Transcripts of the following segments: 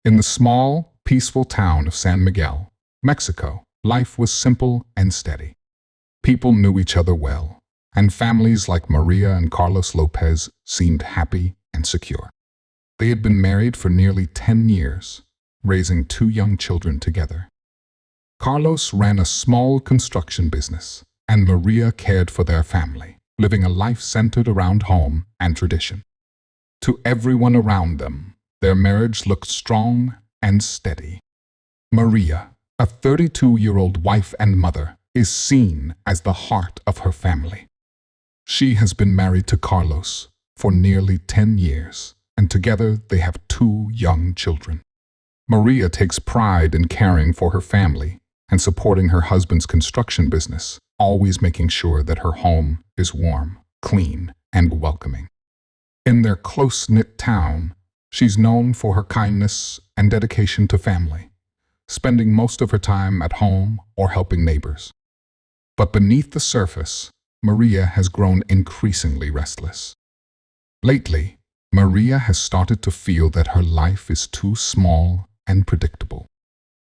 In the small, peaceful town of San Miguel, Mexico, life was simple and steady. People knew each other well, and families like Maria and Carlos Lopez seemed happy and secure. They had been married for nearly 10 years, raising 2 young children together. Carlos ran a small construction business, and Maria cared for their family, living a life centered around home and tradition. To everyone around them, their marriage looked strong and steady. Maria, a 32-year-old wife and mother, is seen as the heart of her family. She has been married to Carlos for nearly 10 years, and together they have 2 young children. Maria takes pride in caring for her family and supporting her husband's construction business, always making sure that her home is warm, clean, and welcoming. In their close-knit town, she's known for her kindness and dedication to family, spending most of her time at home or helping neighbors. But beneath the surface, Maria has grown increasingly restless. Lately, Maria has started to feel that her life is too small and predictable.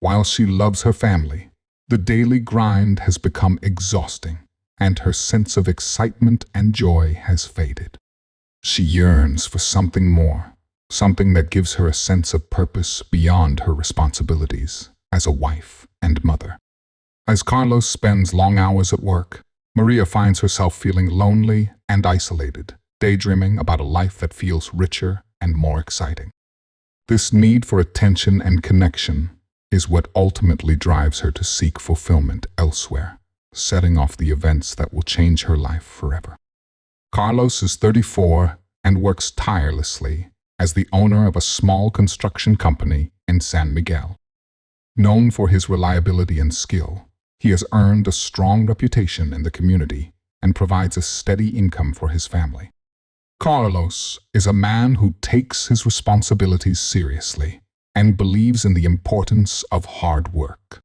While she loves her family, the daily grind has become exhausting, and her sense of excitement and joy has faded. She yearns for something more, something that gives her a sense of purpose beyond her responsibilities as a wife and mother. As Carlos spends long hours at work, Maria finds herself feeling lonely and isolated, daydreaming about a life that feels richer and more exciting. This need for attention and connection is what ultimately drives her to seek fulfillment elsewhere, setting off the events that will change her life forever. Carlos is 34 and works tirelessly as the owner of a small construction company in San Miguel. Known for his reliability and skill, he has earned a strong reputation in the community and provides a steady income for his family. Carlos is a man who takes his responsibilities seriously and believes in the importance of hard work.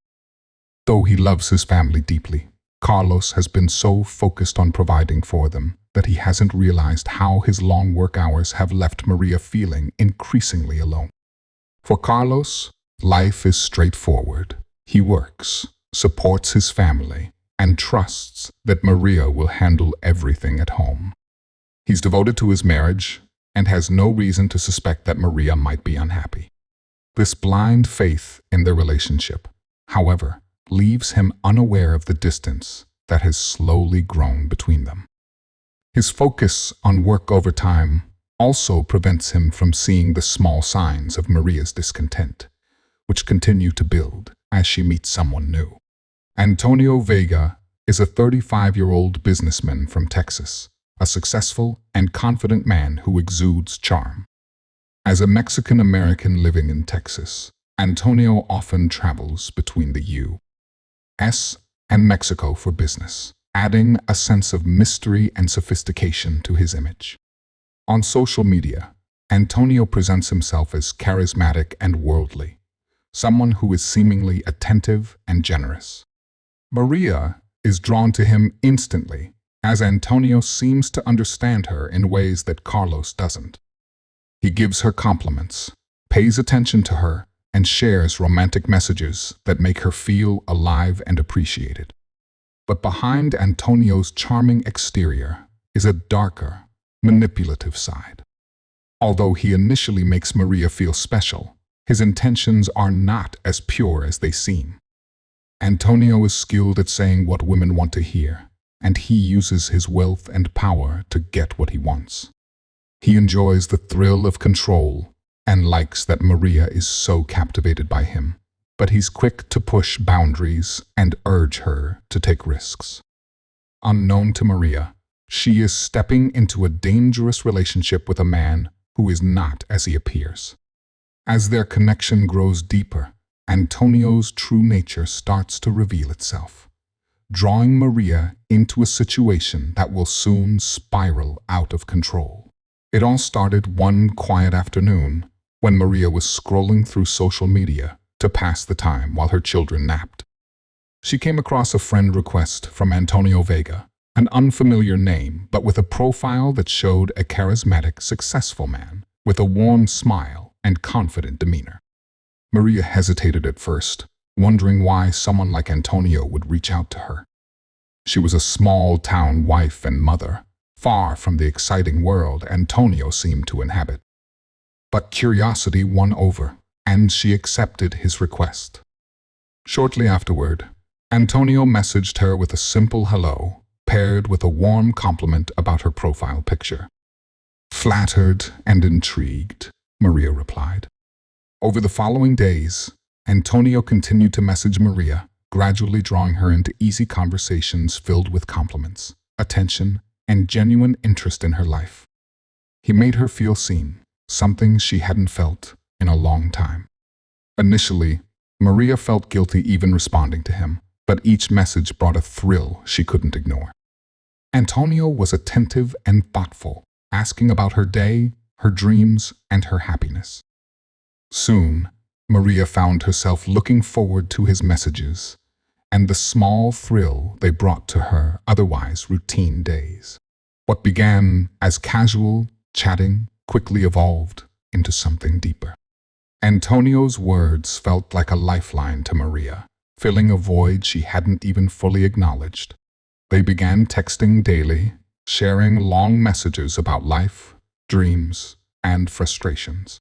Though he loves his family deeply, Carlos has been so focused on providing for them that he hasn't realized how his long work hours have left Maria feeling increasingly alone. For Carlos, life is straightforward. He works, supports his family, and trusts that Maria will handle everything at home. He's devoted to his marriage and has no reason to suspect that Maria might be unhappy. This blind faith in their relationship, however, leaves him unaware of the distance that has slowly grown between them. His focus on work over time also prevents him from seeing the small signs of Maria's discontent, which continue to build as she meets someone new. Antonio Vega is a 35-year-old businessman from Texas, a successful and confident man who exudes charm. As a Mexican-American living in Texas, Antonio often travels between the U.S. and Mexico for business, adding a sense of mystery and sophistication to his image. On social media, Antonio presents himself as charismatic and worldly, someone who is seemingly attentive and generous. Maria is drawn to him instantly, as Antonio seems to understand her in ways that Carlos doesn't. He gives her compliments, pays attention to her, and shares romantic messages that make her feel alive and appreciated. But behind Antonio's charming exterior is a darker, manipulative side. Although he initially makes Maria feel special, his intentions are not as pure as they seem. Antonio is skilled at saying what women want to hear, and he uses his wealth and power to get what he wants. He enjoys the thrill of control and likes that Maria is so captivated by him, but he's quick to push boundaries and urge her to take risks. Unknown to Maria, she is stepping into a dangerous relationship with a man who is not as he appears. As their connection grows deeper, Antonio's true nature starts to reveal itself, drawing Maria into a situation that will soon spiral out of control. It all started one quiet afternoon when Maria was scrolling through social media to pass the time while her children napped. She came across a friend request from Antonio Vega, an unfamiliar name but with a profile that showed a charismatic, successful man with a warm smile and confident demeanor. Maria hesitated at first, wondering why someone like Antonio would reach out to her. She was a small-town wife and mother, far from the exciting world Antonio seemed to inhabit. But curiosity won over, and she accepted his request. Shortly afterward, Antonio messaged her with a simple hello, paired with a warm compliment about her profile picture. Flattered and intrigued, Maria replied. Over the following days, Antonio continued to message Maria, gradually drawing her into easy conversations filled with compliments, attention, and genuine interest in her life. He made her feel seen, something she hadn't felt in a long time. Initially, Maria felt guilty even responding to him, but each message brought a thrill she couldn't ignore. Antonio was attentive and thoughtful, asking about her day, her dreams, and her happiness. Soon, Maria found herself looking forward to his messages and the small thrill they brought to her otherwise routine days. What began as casual chatting quickly evolved into something deeper. Antonio's words felt like a lifeline to Maria, filling a void she hadn't even fully acknowledged. They began texting daily, sharing long messages about life, dreams, and frustrations.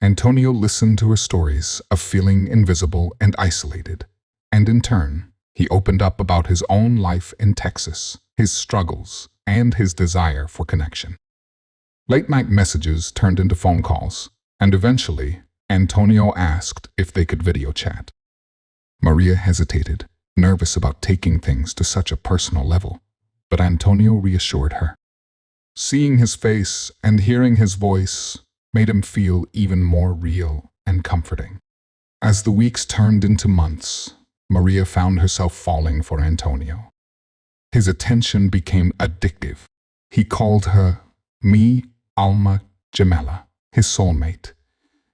Antonio listened to her stories of feeling invisible and isolated, and in turn, he opened up about his own life in Texas, his struggles, and his desire for connection. Late-night messages turned into phone calls, and eventually, Antonio asked if they could video chat. Maria hesitated, nervous about taking things to such a personal level, but Antonio reassured her. Seeing his face and hearing his voice made him feel even more real and comforting. As the weeks turned into months, Maria found herself falling for Antonio. His attention became addictive. He called her Mi Alma Gemela, his soulmate,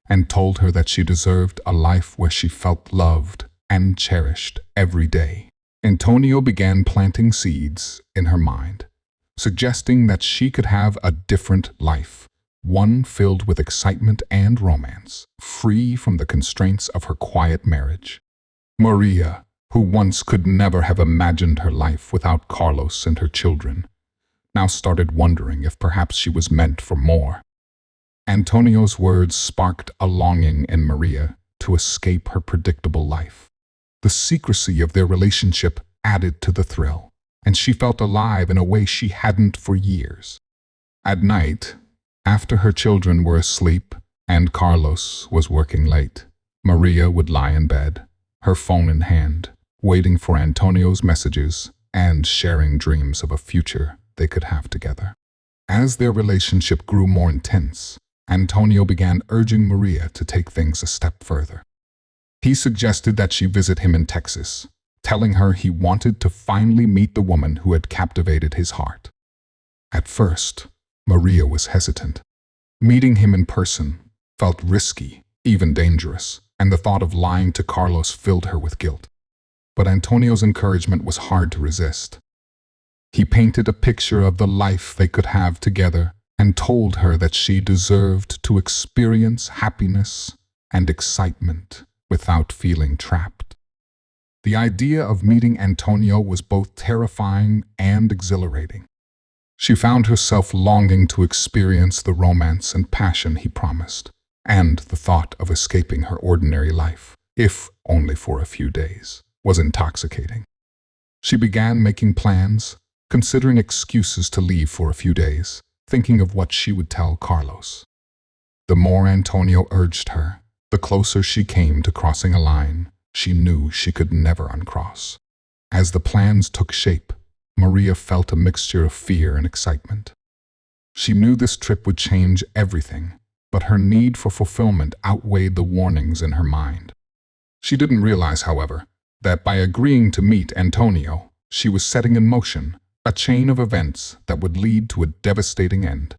and told her that she deserved a life where she felt loved and cherished every day. Antonio began planting seeds in her mind, suggesting that she could have a different life, one filled with excitement and romance, free from the constraints of her quiet marriage. Maria, who once could never have imagined her life without Carlos and her children, now started wondering if perhaps she was meant for more. Antonio's words sparked a longing in Maria to escape her predictable life. The secrecy of their relationship added to the thrill, and she felt alive in a way she hadn't for years. At night, after her children were asleep and Carlos was working late, Maria would lie in bed, her phone in hand, waiting for Antonio's messages and sharing dreams of a future they could have together. As their relationship grew more intense, Antonio began urging Maria to take things a step further. He suggested that she visit him in Texas, telling her he wanted to finally meet the woman who had captivated his heart. At first, Maria was hesitant. Meeting him in person felt risky, even dangerous, and the thought of lying to Carlos filled her with guilt. But Antonio's encouragement was hard to resist. He painted a picture of the life they could have together and told her that she deserved to experience happiness and excitement without feeling trapped. The idea of meeting Antonio was both terrifying and exhilarating. She found herself longing to experience the romance and passion he promised, and the thought of escaping her ordinary life, if only for a few days, was intoxicating. She began making plans, considering excuses to leave for a few days, thinking of what she would tell Carlos. The more Antonio urged her, the closer she came to crossing a line she knew she could never uncross. As the plans took shape, Maria felt a mixture of fear and excitement. She knew this trip would change everything, but her need for fulfillment outweighed the warnings in her mind. She didn't realize, however, that by agreeing to meet Antonio, she was setting in motion a chain of events that would lead to a devastating end.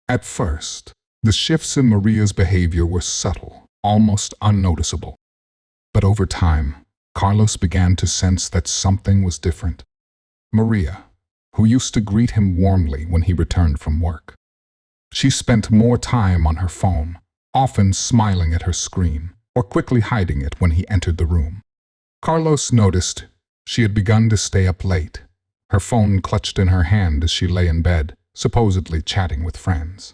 At first, the shifts in Maria's behavior were subtle, almost unnoticeable. But over time, Carlos began to sense that something was different. Maria, who used to greet him warmly when he returned from work. She spent more time on her phone, often smiling at her screen, or quickly hiding it when he entered the room. Carlos noticed she had begun to stay up late, her phone clutched in her hand as she lay in bed, supposedly chatting with friends.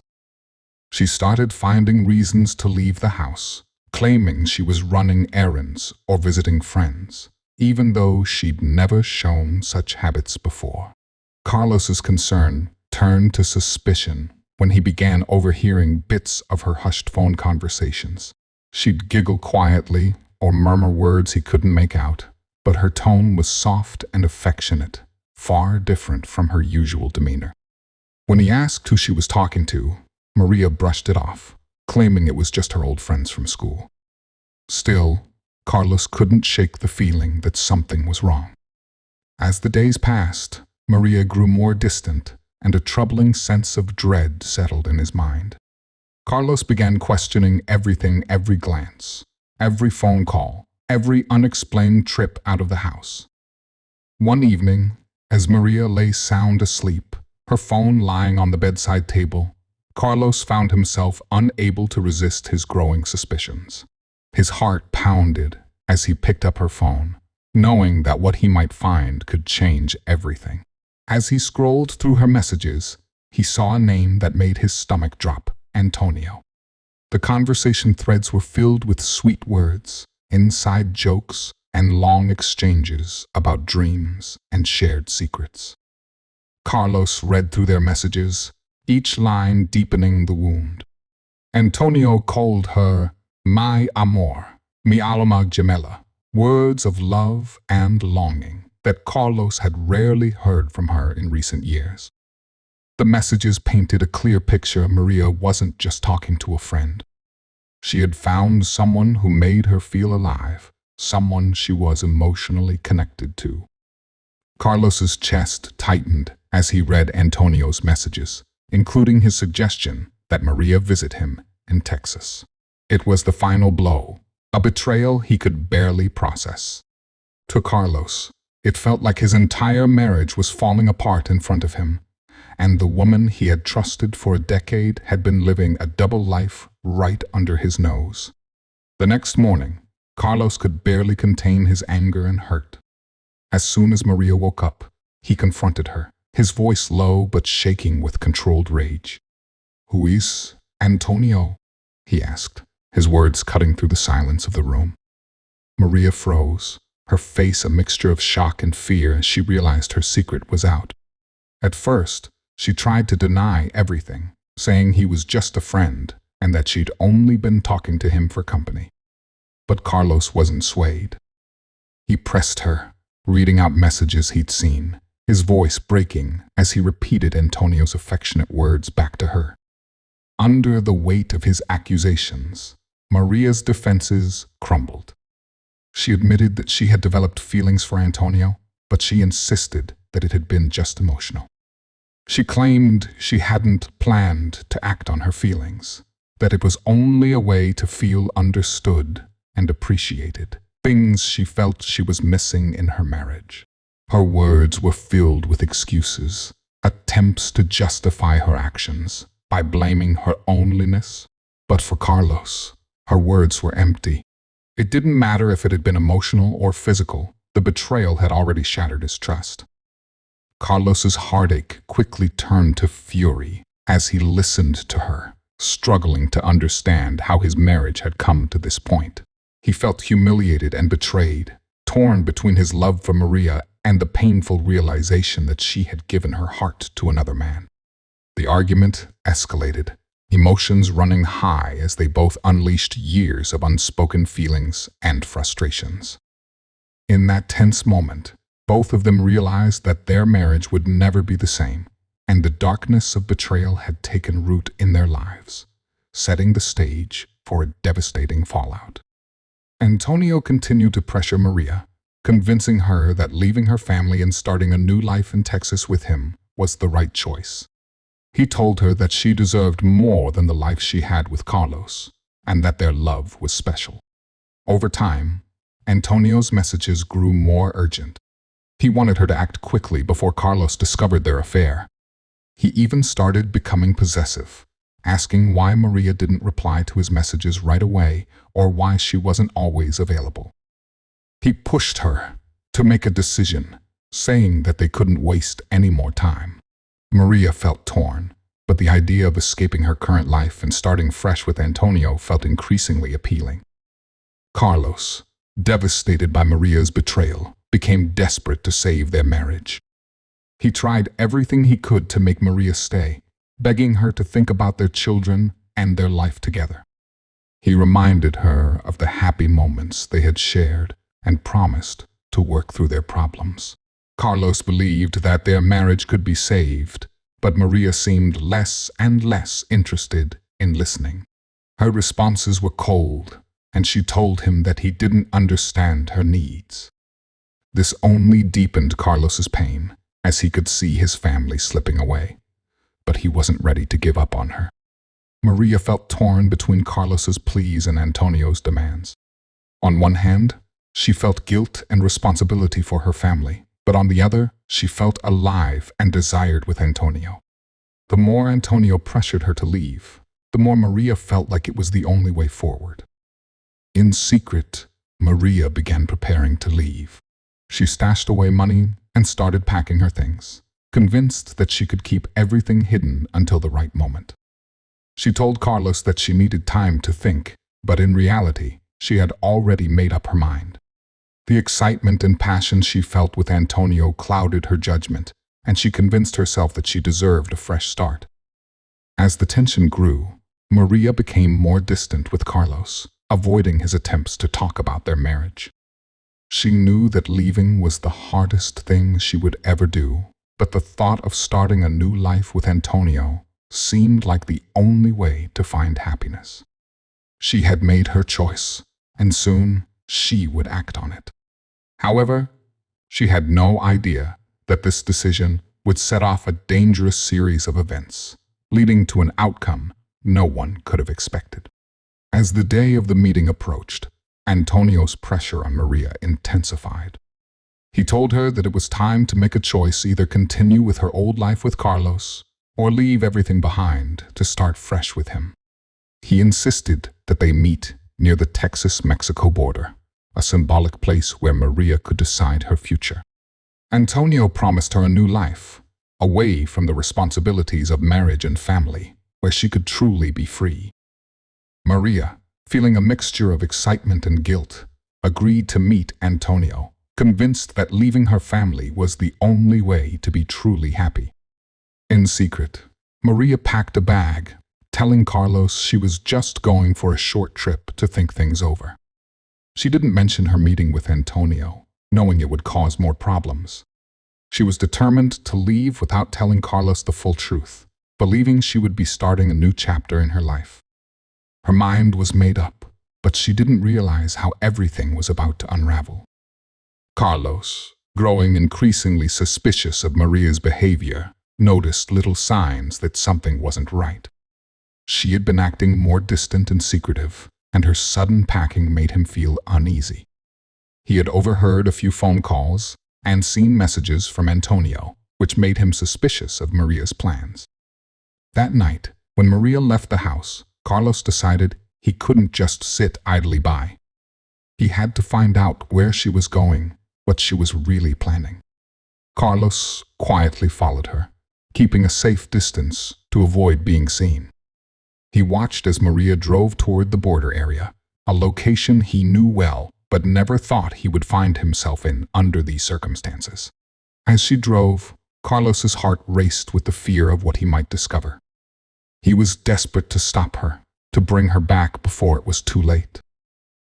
She started finding reasons to leave the house, claiming she was running errands or visiting friends, even though she'd never shown such habits before. Carlos's concern turned to suspicion when he began overhearing bits of her hushed phone conversations. She'd giggle quietly or murmur words he couldn't make out, but her tone was soft and affectionate, far different from her usual demeanor. When he asked who she was talking to, Maria brushed it off, claiming it was just her old friends from school. Still, Carlos couldn't shake the feeling that something was wrong. As the days passed, Maria grew more distant, and a troubling sense of dread settled in his mind. Carlos began questioning everything, every glance, every phone call, every unexplained trip out of the house. One evening, as Maria lay sound asleep, her phone lying on the bedside table, Carlos found himself unable to resist his growing suspicions. His heart pounded as he picked up her phone, knowing that what he might find could change everything. As he scrolled through her messages, he saw a name that made his stomach drop: Antonio. The conversation threads were filled with sweet words, inside jokes, and long exchanges about dreams and shared secrets. Carlos read through their messages, each line deepening the wound. Antonio called her "my amor," "mi alma gemela," words of love and longing that Carlos had rarely heard from her in recent years. The messages painted a clear picture. Maria wasn't just talking to a friend. She had found someone who made her feel alive, someone she was emotionally connected to. Carlos's chest tightened as he read Antonio's messages, including his suggestion that Maria visit him in Texas. It was the final blow, a betrayal he could barely process. To Carlos, it felt like his entire marriage was falling apart in front of him, and the woman he had trusted for a decade had been living a double life right under his nose. The next morning, Carlos could barely contain his anger and hurt. As soon as Maria woke up, he confronted her, his voice low but shaking with controlled rage. "Who is Antonio?" he asked, his words cutting through the silence of the room. Maria froze, her face a mixture of shock and fear as she realized her secret was out. At first, she tried to deny everything, saying he was just a friend and that she'd only been talking to him for company. But Carlos wasn't swayed. He pressed her, reading out messages he'd seen, his voice breaking as he repeated Antonio's affectionate words back to her. Under the weight of his accusations, Maria's defenses crumbled. She admitted that she had developed feelings for Antonio, but she insisted that it had been just emotional. She claimed she hadn't planned to act on her feelings, that it was only a way to feel understood and appreciated, things she felt she was missing in her marriage. Her words were filled with excuses, attempts to justify her actions by blaming her loneliness. But for Carlos, her words were empty. It didn't matter if it had been emotional or physical, the betrayal had already shattered his trust. Carlos's heartache quickly turned to fury as he listened to her, struggling to understand how his marriage had come to this point. He felt humiliated and betrayed, torn between his love for Maria and the painful realization that she had given her heart to another man. The argument escalated, emotions running high as they both unleashed years of unspoken feelings and frustrations. In that tense moment, both of them realized that their marriage would never be the same, and the darkness of betrayal had taken root in their lives, setting the stage for a devastating fallout. Antonio continued to pressure Maria, convincing her that leaving her family and starting a new life in Texas with him was the right choice. He told her that she deserved more than the life she had with Carlos, and that their love was special. Over time, Antonio's messages grew more urgent. He wanted her to act quickly before Carlos discovered their affair. He even started becoming possessive, asking why Maria didn't reply to his messages right away or why she wasn't always available. He pushed her to make a decision, saying that they couldn't waste any more time. Maria felt torn, but the idea of escaping her current life and starting fresh with Antonio felt increasingly appealing. Carlos, devastated by Maria's betrayal, became desperate to save their marriage. He tried everything he could to make Maria stay, begging her to think about their children and their life together. He reminded her of the happy moments they had shared and promised to work through their problems. Carlos believed that their marriage could be saved, but Maria seemed less and less interested in listening. Her responses were cold, and she told him that he didn't understand her needs. This only deepened Carlos's pain, as he could see his family slipping away. But he wasn't ready to give up on her. Maria felt torn between Carlos's pleas and Antonio's demands. On one hand, she felt guilt and responsibility for her family, but on the other, she felt alive and desired with Antonio. The more Antonio pressured her to leave, the more Maria felt like it was the only way forward. In secret, Maria began preparing to leave. She stashed away money and started packing her things, convinced that she could keep everything hidden until the right moment. She told Carlos that she needed time to think, but in reality, she had already made up her mind. The excitement and passion she felt with Antonio clouded her judgment, and she convinced herself that she deserved a fresh start. As the tension grew, Maria became more distant with Carlos, avoiding his attempts to talk about their marriage. She knew that leaving was the hardest thing she would ever do, but the thought of starting a new life with Antonio seemed like the only way to find happiness. She had made her choice, and soon she would act on it. However, she had no idea that this decision would set off a dangerous series of events, leading to an outcome no one could have expected. As the day of the meeting approached, Antonio's pressure on Maria intensified. He told her that it was time to make a choice, either continue with her old life with Carlos or leave everything behind to start fresh with him. He insisted that they meet near the Texas-Mexico border, a symbolic place where Maria could decide her future. Antonio promised her a new life, away from the responsibilities of marriage and family, where she could truly be free. Maria, feeling a mixture of excitement and guilt, agreed to meet Antonio, convinced that leaving her family was the only way to be truly happy. In secret, Maria packed a bag, telling Carlos she was just going for a short trip to think things over. She didn't mention her meeting with Antonio, knowing it would cause more problems. She was determined to leave without telling Carlos the full truth, believing she would be starting a new chapter in her life. Her mind was made up, but she didn't realize how everything was about to unravel. Carlos, growing increasingly suspicious of Maria's behavior, noticed little signs that something wasn't right. She had been acting more distant and secretive, and her sudden packing made him feel uneasy. He had overheard a few phone calls and seen messages from Antonio, which made him suspicious of Maria's plans. That night, when Maria left the house, Carlos decided he couldn't just sit idly by. He had to find out where she was going, what she was really planning. Carlos quietly followed her, keeping a safe distance to avoid being seen. He watched as Maria drove toward the border area, a location he knew well but never thought he would find himself in under these circumstances. As she drove, Carlos's heart raced with the fear of what he might discover. He was desperate to stop her, to bring her back before it was too late.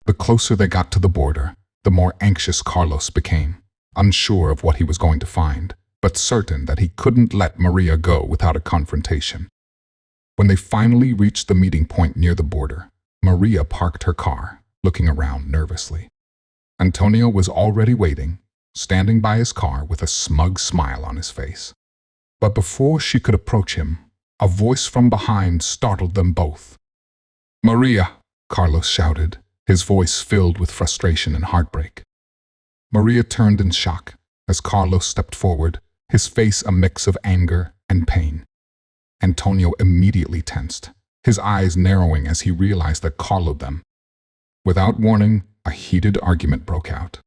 The closer they got to the border, the more anxious Carlos became, unsure of what he was going to find, but certain that he couldn't let Maria go without a confrontation. When they finally reached the meeting point near the border, Maria parked her car, looking around nervously. Antonio was already waiting, standing by his car with a smug smile on his face. But before she could approach him, a voice from behind startled them both. "Maria!" Carlos shouted, his voice filled with frustration and heartbreak. Maria turned in shock as Carlos stepped forward, his face a mix of anger and pain. Antonio immediately tensed, his eyes narrowing as he realized that Carlo them. Without warning, a heated argument broke out.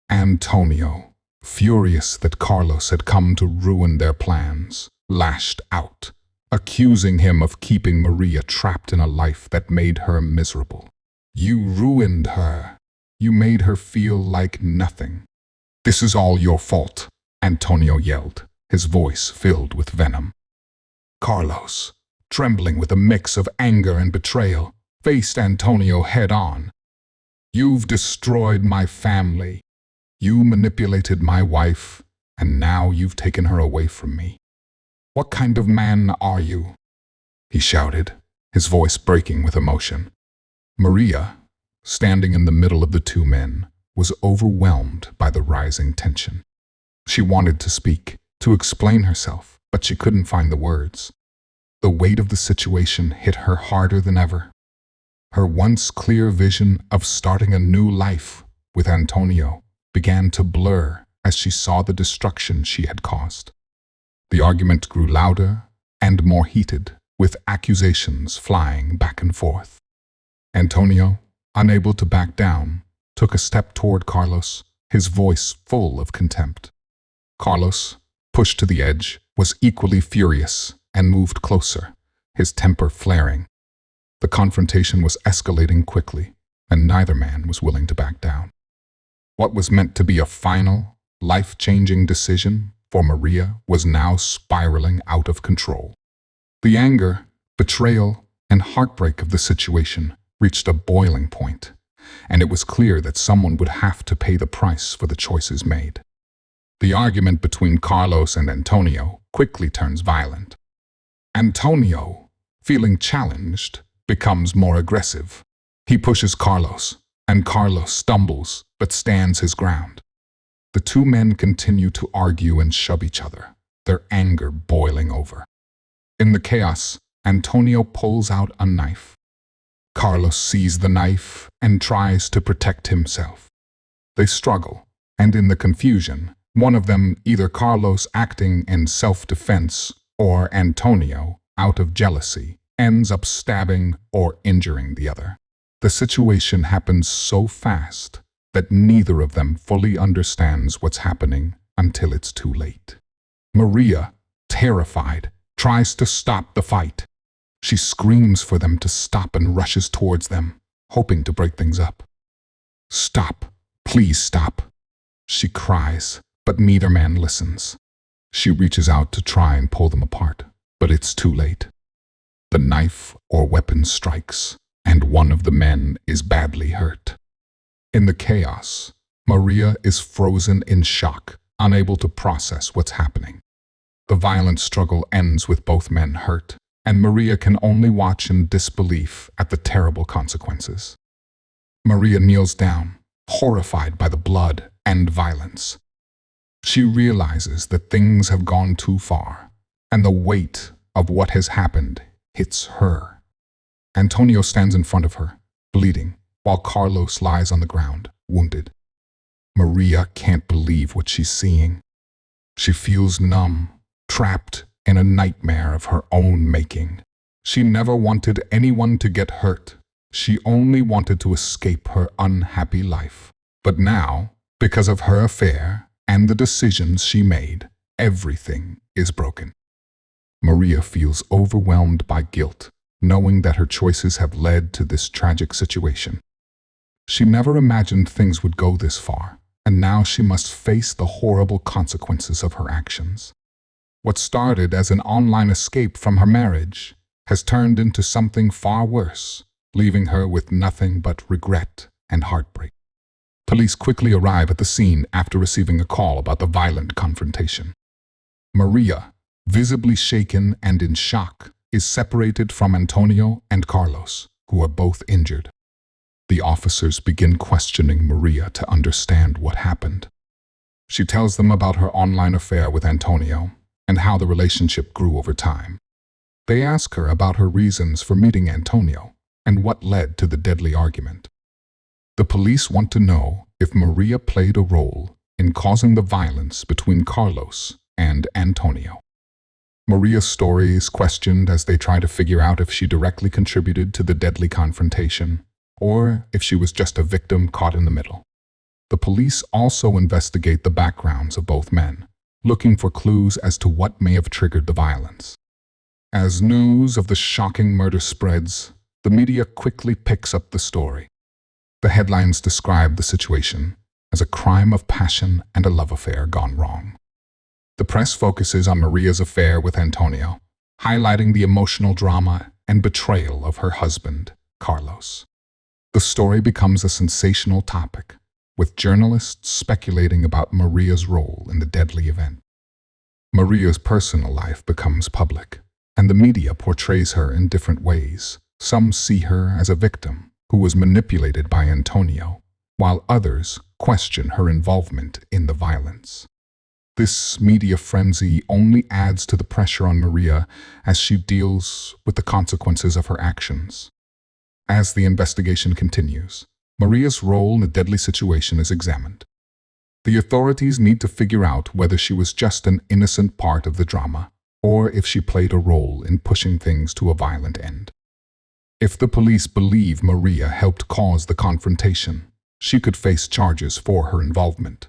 Antonio, furious that Carlos had come to ruin their plans, lashed out, accusing him of keeping Maria trapped in a life that made her miserable. "You ruined her. You made her feel like nothing. This is all your fault," Antonio yelled, his voice filled with venom. Carlos, trembling with a mix of anger and betrayal, faced Antonio head-on. "You've destroyed my family. You manipulated my wife, and now you've taken her away from me. What kind of man are you?" he shouted, his voice breaking with emotion. Maria, standing in the middle of the two men, was overwhelmed by the rising tension. She wanted to speak, to explain herself, but she couldn't find the words. The weight of the situation hit her harder than ever. Her once clear vision of starting a new life with Antonio began to blur as she saw the destruction she had caused. The argument grew louder and more heated, with accusations flying back and forth. Antonio, unable to back down, took a step toward Carlos, his voice full of contempt. Carlos, pushed to the edge, was equally furious and moved closer, his temper flaring. The confrontation was escalating quickly, and neither man was willing to back down. What was meant to be a final, life-changing decision for Maria was now spiraling out of control. The anger, betrayal, and heartbreak of the situation reached a boiling point, and it was clear that someone would have to pay the price for the choices made. The argument between Carlos and Antonio quickly turns violent. Antonio, feeling challenged, becomes more aggressive. He pushes Carlos, and Carlos stumbles but stands his ground. The two men continue to argue and shove each other, their anger boiling over. In the chaos, Antonio pulls out a knife. Carlos sees the knife and tries to protect himself. They struggle, and in the confusion, one of them, either Carlos acting in self-defense or Antonio, out of jealousy, ends up stabbing or injuring the other. The situation happens so fast that neither of them fully understands what's happening until it's too late. Maria, terrified, tries to stop the fight. She screams for them to stop and rushes towards them, hoping to break things up. "Stop, please stop," she cries, but neither man listens. She reaches out to try and pull them apart, but it's too late. The knife or weapon strikes, and one of the men is badly hurt. In the chaos, Maria is frozen in shock, unable to process what's happening. The violent struggle ends with both men hurt, and Maria can only watch in disbelief at the terrible consequences. Maria kneels down, horrified by the blood and violence. She realizes that things have gone too far, and the weight of what has happened hits her. Antonio stands in front of her, bleeding, while Carlos lies on the ground, wounded. Maria can't believe what she's seeing. She feels numb, trapped in a nightmare of her own making. She never wanted anyone to get hurt. She only wanted to escape her unhappy life. But now, because of her affair and the decisions she made, everything is broken. Maria feels overwhelmed by guilt, knowing that her choices have led to this tragic situation. She never imagined things would go this far, and now she must face the horrible consequences of her actions. What started as an online escape from her marriage has turned into something far worse, leaving her with nothing but regret and heartbreak. Police quickly arrive at the scene after receiving a call about the violent confrontation. Maria, visibly shaken and in shock, is separated from Antonio and Carlos, who are both injured. The officers begin questioning Maria to understand what happened. She tells them about her online affair with Antonio and how the relationship grew over time. They ask her about her reasons for meeting Antonio and what led to the deadly argument. The police want to know if Maria played a role in causing the violence between Carlos and Antonio. Maria's story is questioned as they try to figure out if she directly contributed to the deadly confrontation, or if she was just a victim caught in the middle. The police also investigate the backgrounds of both men, looking for clues as to what may have triggered the violence. As news of the shocking murder spreads, the media quickly picks up the story. The headlines describe the situation as a crime of passion and a love affair gone wrong. The press focuses on Maria's affair with Antonio, highlighting the emotional drama and betrayal of her husband, Carlos. The story becomes a sensational topic, with journalists speculating about Maria's role in the deadly event. Maria's personal life becomes public, and the media portrays her in different ways. Some see her as a victim who was manipulated by Antonio, while others question her involvement in the violence. This media frenzy only adds to the pressure on Maria as she deals with the consequences of her actions. As the investigation continues, Maria's role in the deadly situation is examined. The authorities need to figure out whether she was just an innocent part of the drama, or if she played a role in pushing things to a violent end. If the police believe Maria helped cause the confrontation, she could face charges for her involvement.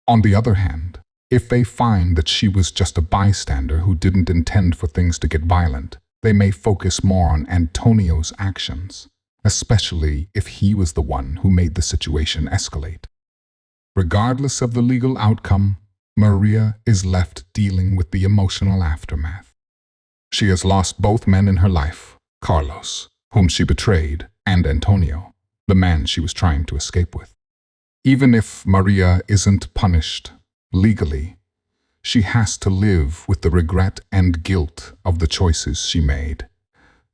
On the other hand, if they find that she was just a bystander who didn't intend for things to get violent, they may focus more on Antonio's actions, especially if he was the one who made the situation escalate. Regardless of the legal outcome, Maria is left dealing with the emotional aftermath. She has lost both men in her life, Carlos, whom she betrayed, and Antonio, the man she was trying to escape with. Even if Maria isn't punished legally, she has to live with the regret and guilt of the choices she made,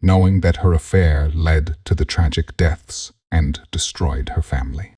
knowing that her affair led to the tragic deaths and destroyed her family.